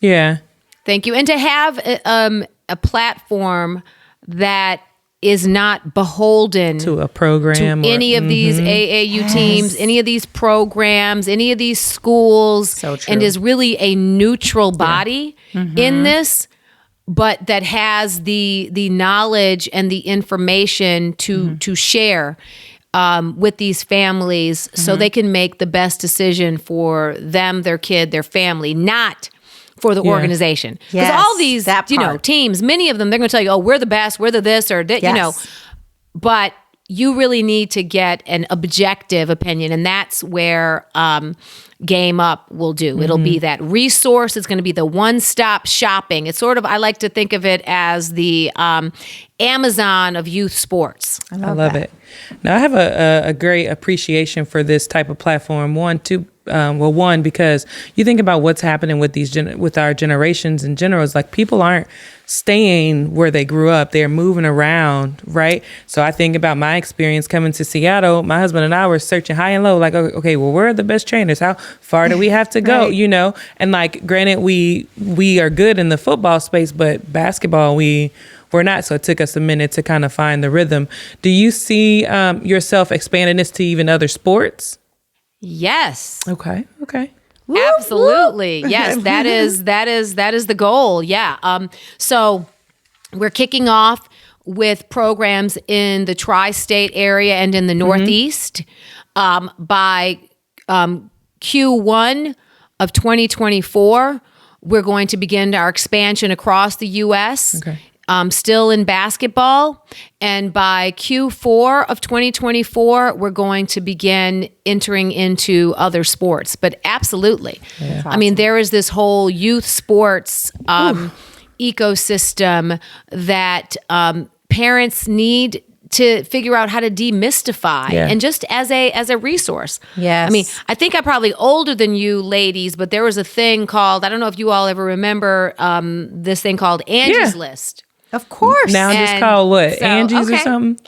Thank you. And to have a platform that is not beholden to a program, to any of these AAU teams, any of these programs, any of these schools, and is really a neutral body in this, but that has the knowledge and the information to share with these families so they can make the best decision for them, their kid, their family, not for the organization. Because all these, you know, teams, many of them, they're going to tell you, oh, we're the best, we're the this or that, you know. But you really need to get an objective opinion, and that's where Game Up will do. It'll be that resource. It's going to be the one-stop shopping. It's sort of, I like to think of it as the Amazon of youth sports. I love it. Now, I have a great appreciation for this type of platform. One, because you think about what's happening with with our generations in general. It's like people aren't staying where they grew up. They're moving around, right? So I think about my experience coming to Seattle. My husband and I were searching high and low, like, okay, well, where are the best trainers? How far do we have to go? Right. You know? And like, granted, we are good in the football space, but basketball, we're not. So it took us a minute to kind of find the rhythm. Do you see yourself expanding this to even other sports? Yes. Okay. Absolutely. Yes, that is the goal. Yeah. So we're kicking off with programs in the tri-state area and in the Northeast by Q1 of 2024. We're going to begin our expansion across the U.S. Okay. Still in basketball. And by Q4 of 2024, we're going to begin entering into other sports. But absolutely. Yeah. I mean, there is this whole youth sports ecosystem that parents need to figure out how to demystify and just as a resource. Yes. I mean, I think I'm probably older than you ladies, but there was a thing called, I don't know if you all ever remember this thing called Angie's List. Of course. Now just called what? So, Angie's or something?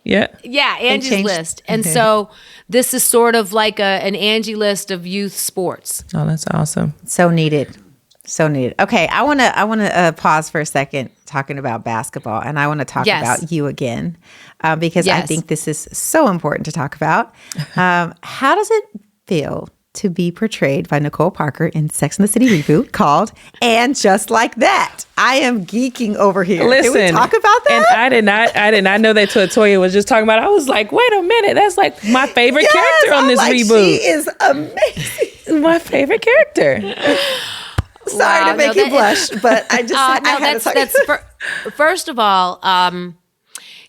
Yeah. Yeah, Angie's List. And so this is sort of like an Angie List of youth sports. Oh, that's awesome. So needed. Okay, I want to pause for a second talking about basketball, and I want to talk about you again because I think this is so important to talk about. How does it feel to be portrayed by Nicole Parker in Sex and the City reboot called And Just Like That? I am geeking over here. Listen, can we talk about that? And I did not know that Atoya was just talking about it. I was like, wait a minute, that's like my favorite character on this reboot. She is amazing. My favorite character. Sorry to make you blush, but I just had to talk. First of all,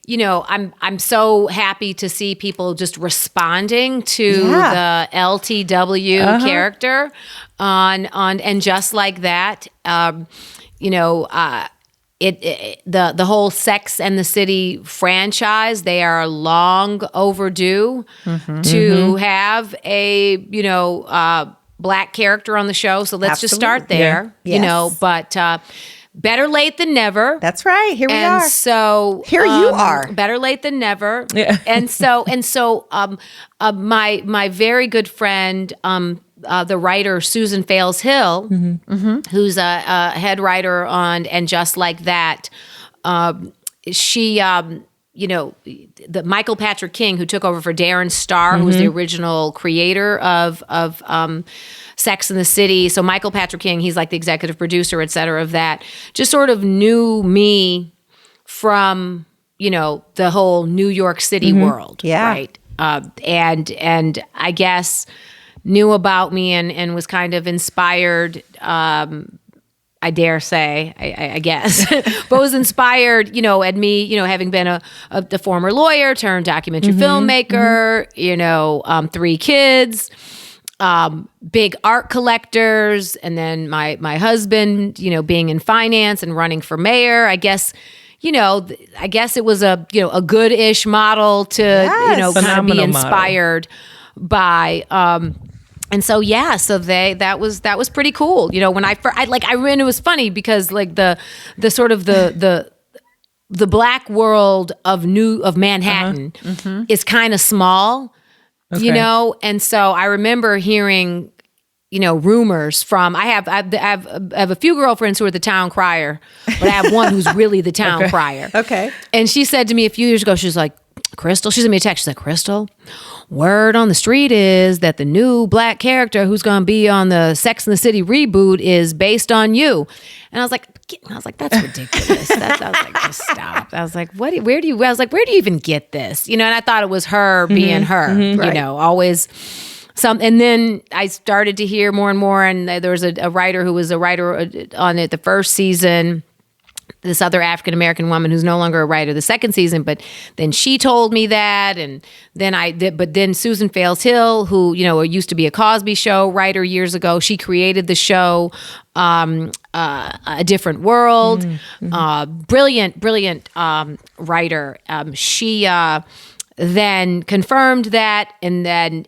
you know, I'm so happy to see people just responding to the LTW character on And Just Like That. You know, the whole Sex and the City franchise, they are long overdue to have a, you know, Black character on the show. So let's just start there, you know, but better late than never. That's right. Here we are. And so here you are. Better late than never. Yeah. And so my very good friend, the writer Susan Fales Hill, who's a head writer on And Just Like That, she you know, the Michael Patrick King, who took over for Darren Star, who was the original creator of Sex and the City. So Michael Patrick King, he's like the executive producer, et cetera, of that, just sort of knew me from, you know, the whole New York City world. Yeah. Right. And I guess knew about me and was kind of inspired, I dare say, I guess, but was inspired, you know, at me, you know, having been a former lawyer turned documentary filmmaker, you know, 3 kids, big art collectors, and then my husband, you know, being in finance and running for mayor. I guess, you know, I guess it was a good-ish model to, you know, kind of be inspired by. And so that was pretty cool. You know, when I ran, it was funny because like the sort of the Black world of Manhattan is kind of small, you know, and so I remember hearing, you know, rumors from. I have a few girlfriends who are the town crier, but I have one who's really the town crier. Okay, and she said to me a few years ago, she's like, Crystal, she sent me a text. She's like, Crystal, word on the street is that the new Black character who's going to be on the Sex and the City reboot is based on you. And I was like, that's ridiculous. I was like, just stop. I was like, where do you even get this? You know, and I thought it was her being her, you know, always some. And then I started to hear more and more. And there was a writer who was a writer on it the first season. this other African American woman who's no longer a writer the second season, but then she told me that, and then Susan Fales Hill, who used to be a Cosby Show writer years ago, she created the show A Different World. Brilliant writer. She then confirmed that, and then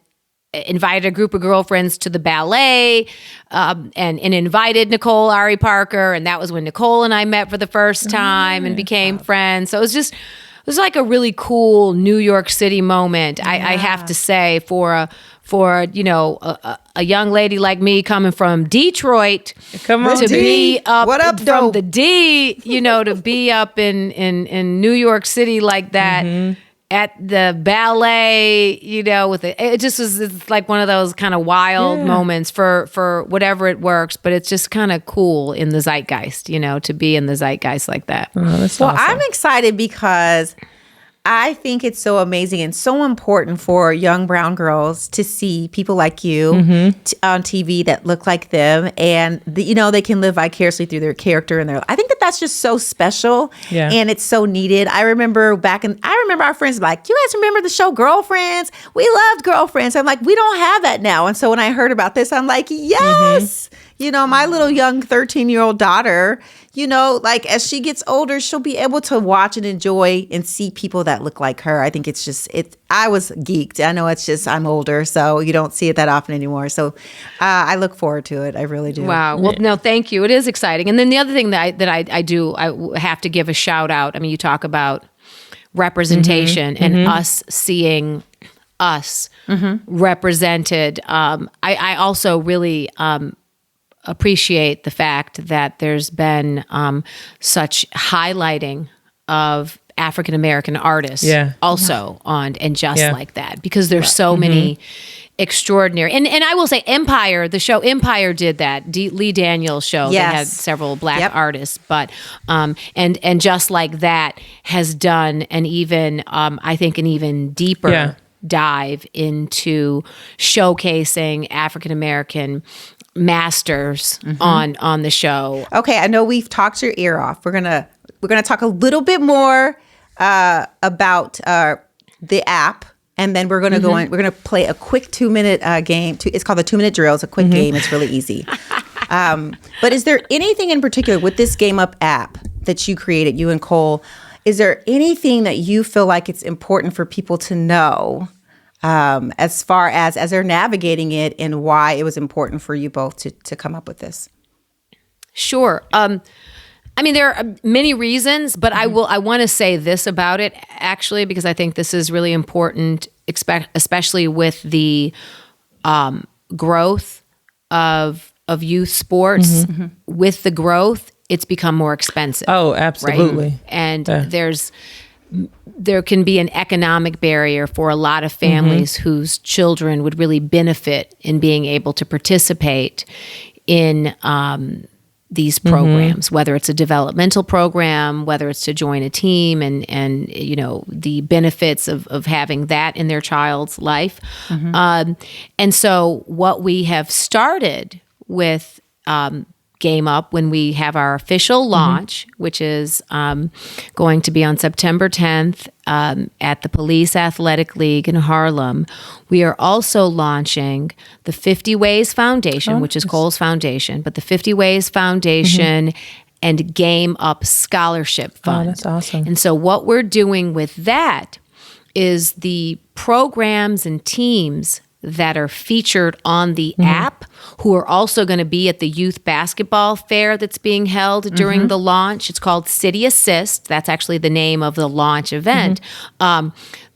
invited a group of girlfriends to the ballet, and invited Nicole Ari Parker, and that was when Nicole and I met for the first time and became friends. So it was like a really cool New York City moment. I have to say, for a young lady like me coming from Detroit, be up from the D, to be up in New York City like that. At the ballet, it just was, it's like one of those kind of wild moments for whatever it works, but it's just kind of cool in the zeitgeist, to be in the zeitgeist like that. Oh, that's well, awesome. I'm excited because I think it's so amazing and so important for young brown girls to see people like you on TV that look like them, and they can live vicariously through their character and their. I think that's just so special, and it's so needed. I remember our friends like, you guys remember the show Girlfriends? We loved Girlfriends. I'm like, we don't have that now. And so when I heard about this, I'm like, yes. My little young 13-year-old daughter, as she gets older, she'll be able to watch and enjoy and see people that look like her. I think I was geeked. I know it's just, I'm older, so you don't see it that often anymore. So I look forward to it. I really do. Wow. Well, no, thank you. It is exciting. And then the other thing that I have to give a shout out. I mean, you talk about representation and us seeing us represented. I also really appreciate the fact that there's been such highlighting of African American artists also on and just like that, because there's so many extraordinary, and I will say Empire, the show Empire did that, Lee Daniels show that had several black artists, but and just like that has done an even I think an even deeper dive into showcasing African American masters on the show. Okay, I know we've talked your ear off. We're gonna talk a little bit more about the app, and then we're gonna go in. We're gonna play a quick 2-minute game. It's called the 2-minute drill. It's a quick game. It's really easy. But is there anything in particular with this Game Up app that you created, you and Cole? Is there anything that you feel like it's important for people to know? As far as they're navigating it, and why it was important for you both to come up with this? Sure. I mean, there are many reasons, but I want to say this about it, actually, because I think this is really important, especially with the growth of youth sports. With the growth, it's become more expensive. Oh, absolutely. Right? And there can be an economic barrier for a lot of families whose children would really benefit in being able to participate in these programs, whether it's a developmental program, whether it's to join a team, and the benefits of having that in their child's life. And so what we have started with Game Up, when we have our official launch, which is going to be on September 10th at the Police Athletic League in Harlem. We are also launching the 50 Ways Foundation, which is Cole's foundation, but the 50 Ways Foundation and Game Up Scholarship Fund. Oh, that's awesome. And so what we're doing with that is the programs and teams that are featured on the app, who are also going to be at the youth basketball fair that's being held during the launch. It's called City Assist. That's actually the name of the launch event. The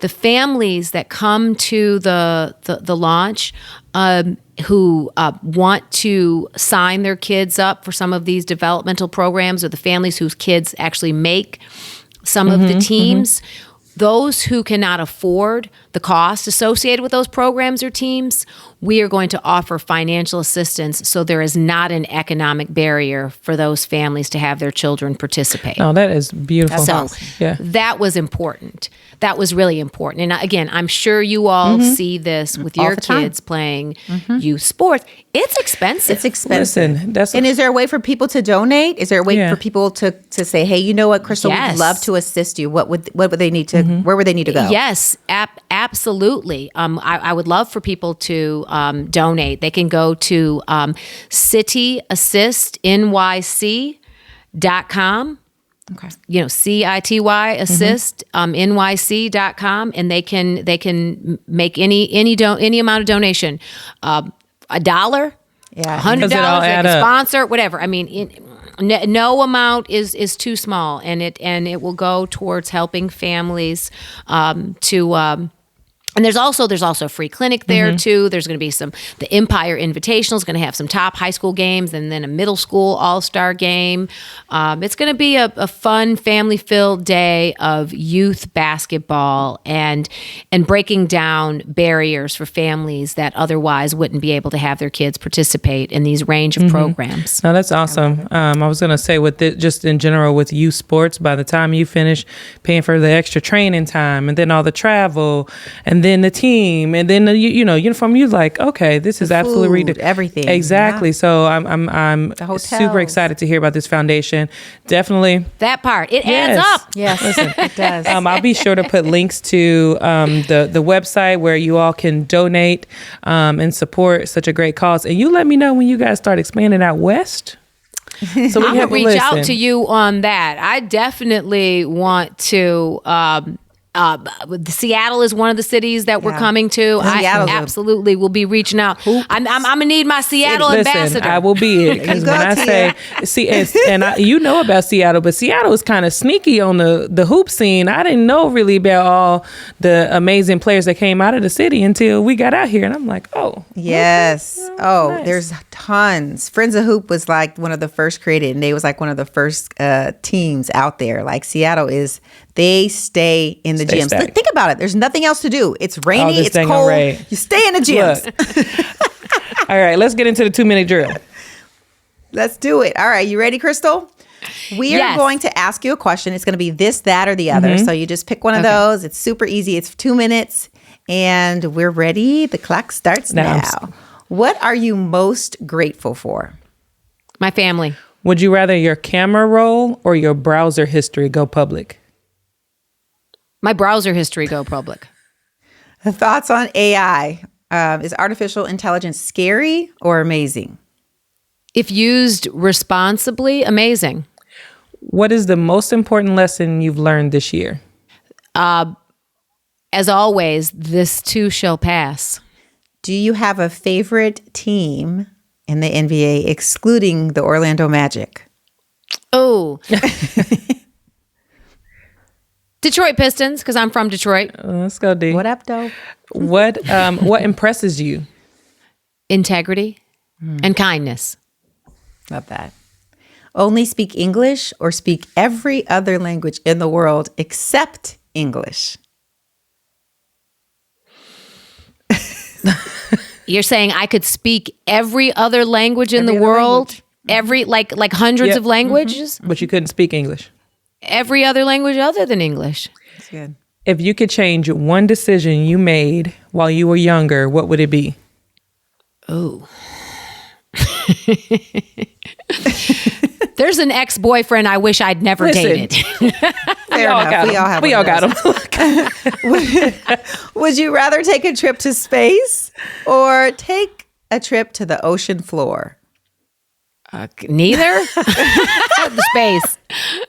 families that come to the launch who want to sign their kids up for some of these developmental programs, or the families whose kids actually make some of the teams, those who cannot afford the cost associated with those programs or teams, we are going to offer financial assistance so there is not an economic barrier for those families to have their children participate. Oh, that is beautiful. So that was important. That was really important. And again, I'm sure you all see this with your kids playing youth sports. It's expensive. It's expensive. Listen, and is there a way for people to donate? Is there a way for people to say, hey, you know what, Crystal, we'd love to assist you. What would they need to, where would they need to go? Yes, absolutely. I would love for people to donate. They can go to cityassistnyc.com. Okay. CITY assist nyc.com, and they can make any amount of donation, $1, $100, they can sponsor, whatever. I mean, no amount is too small, and it will go towards helping families to. And there's also a free clinic there too. There's going to be the Empire Invitational is going to have some top high school games, and then a middle school all-star game. It's going to be a fun, family-filled day of youth basketball and breaking down barriers for families that otherwise wouldn't be able to have their kids participate in these range of programs. No, that's awesome. I was going to say just in general with youth sports, by the time you finish paying for the extra training time and then all the travel and then the team, and then the uniform. You're like, okay, this is absolutely ridiculous. Everything, exactly. So I'm super excited to hear about this foundation. Definitely that part. It adds up. Yes, listen, it does. I'll be sure to put links to the website where you all can donate and support such a great cause. And you let me know when you guys start expanding out west. So I'm gonna reach out to you on that. I definitely want to. Seattle is one of the cities that we're coming to. I absolutely will be reaching out. I'm gonna need my Seattle ambassador. I will be it, because when I say you know about Seattle, but Seattle is kind of sneaky on the hoop scene. I didn't know really about all the amazing players that came out of the city until we got out here, and I'm like, oh, yes, okay. Nice. There's tons. Friends of Hoop was like one of the first created, and they was like one of the first teams out there. Like Seattle is. They stay in the gyms. Think about it. There's nothing else to do. It's rainy. It's cold. You stay in the gyms. All right, let's get into the 2-minute drill. Let's do it. All right, you ready, Crystal? We are going to ask you a question. It's going to be this, that, or the other. So you just pick one of those. It's super easy. It's 2 minutes, and we're ready. The clock starts now. What are you most grateful for? My family. Would you rather your camera roll or your browser history go public? My browser history go public. Thoughts on AI? Is artificial intelligence scary or amazing? If used responsibly, amazing. What is the most important lesson you've learned this year? As always, this too shall pass. Do you have a favorite team in the NBA, excluding the Orlando Magic? Oh. Detroit Pistons, because I'm from Detroit. Let's go, D. What up, though? What impresses you? Integrity and kindness. Love that. Only speak English or speak every other language in the world except English? You're saying I could speak every other language in the world? Every like hundreds of languages? But you couldn't speak English. Every other language other than English. That's good. If you could change one decision you made while you were younger, what would it be? Oh. There's an ex-boyfriend I wish I'd never dated. Fair enough. We all got him. Would you rather take a trip to space or take a trip to the ocean floor? Neither. Space.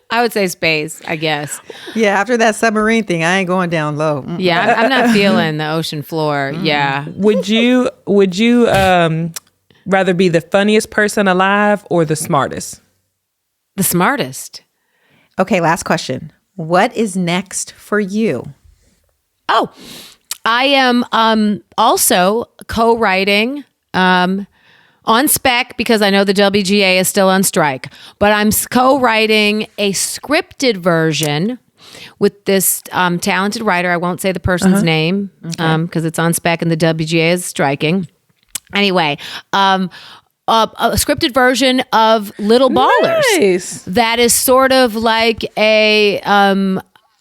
I would say space, I guess. Yeah, after that submarine thing, I ain't going down low. Yeah, I'm not feeling the ocean floor. Yeah. Would you rather be the funniest person alive or the smartest? The smartest. Okay, last question. What is next for you? Oh, I am also co-writing on spec, because I know the WGA is still on strike, but I'm co-writing a scripted version with this talented writer. I won't say the person's name because it's on spec and the WGA is striking. Anyway, a scripted version of Little Ballers. Nice. That is sort of like a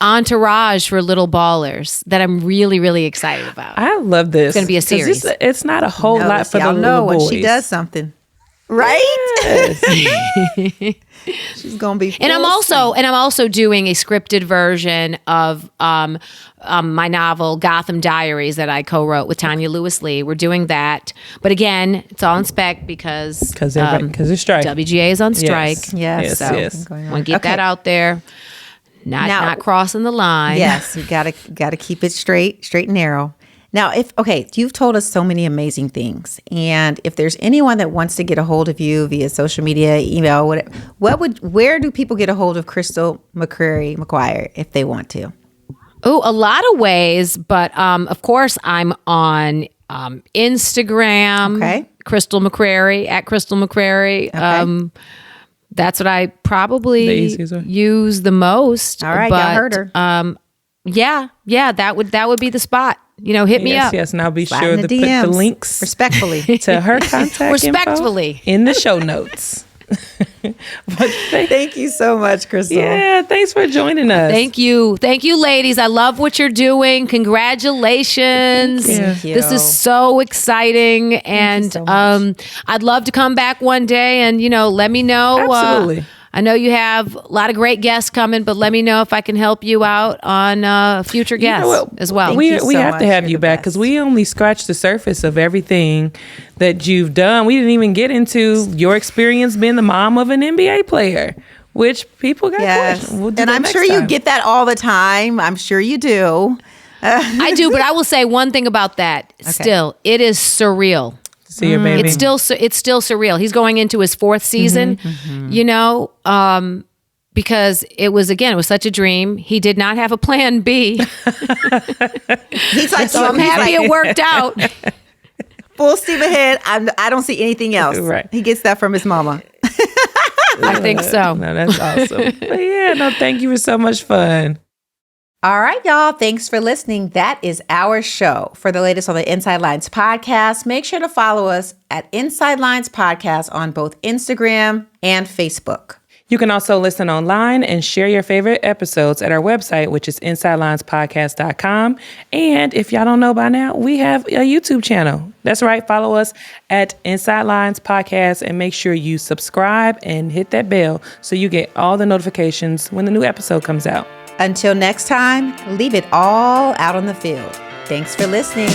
entourage for Little Ballers that I'm really, really excited about. I love this. It's going to be a 'Cause series. It's not a whole lot for the y'all know little boys. when she does something, right? Yes. She's gonna be. And I'm also doing a scripted version of my novel Gotham Diaries that I co-wrote with Tanya Lewis Lee. We're doing that, but again, it's all in spec because it's strike. WGA is on strike. Yes. So yes. want to get that out there. Not crossing the line. Yes, you gotta keep it straight and narrow. Now, you've told us so many amazing things, and if there's anyone that wants to get a hold of you via social media, email, where do people get a hold of Crystal McCrary if they want to? Oh, a lot of ways, but of course I'm on Instagram. Okay. Crystal McCrary at Crystal McCrary. Okay. That's what I probably use the most. All right, but, y'all heard her. Yeah, that would be the spot. Hit me up. Yes, and I'll be Slide sure in to the put the DMs. links Respectfully. to her contact Respectfully. info in the show notes. But Thank you so much, Crystal. yeah, thanks for joining us. Thank you, ladies. I love what you're doing. Congratulations! Thank you. This is so exciting, and so much. I'd love to come back one day and let me know. Absolutely. I know you have a lot of great guests coming, but let me know if I can help you out on future guests as well. We you so have to much. have You're you the back best. because we only scratched the surface of everything that you've done. We didn't even get into your experience being the mom of an NBA player, which people got questions. We'll do and that I'm next sure you time. get that all the time. I'm sure you do. I do, but I will say one thing about that. Still, it is surreal. See your baby. It's still surreal. He's going into his 4th season, because it was such a dream. He did not have a plan B. He's like, So I'm happy it worked out. full steam ahead. I don't see anything else. Right. He gets that from his mama. I think so. No, that's awesome. But thank you for so much fun. All right, y'all. Thanks for listening. That is our show. For the latest on the Inside Lines podcast, make sure to follow us at Inside Lines Podcast on both Instagram and Facebook. You can also listen online and share your favorite episodes at our website, which is insidelinespodcast.com. And if y'all don't know by now, we have a YouTube channel. That's right. Follow us at Inside Lines Podcast and make sure you subscribe and hit that bell so you get all the notifications when the new episode comes out. Until next time, leave it all out on the field. Thanks for listening.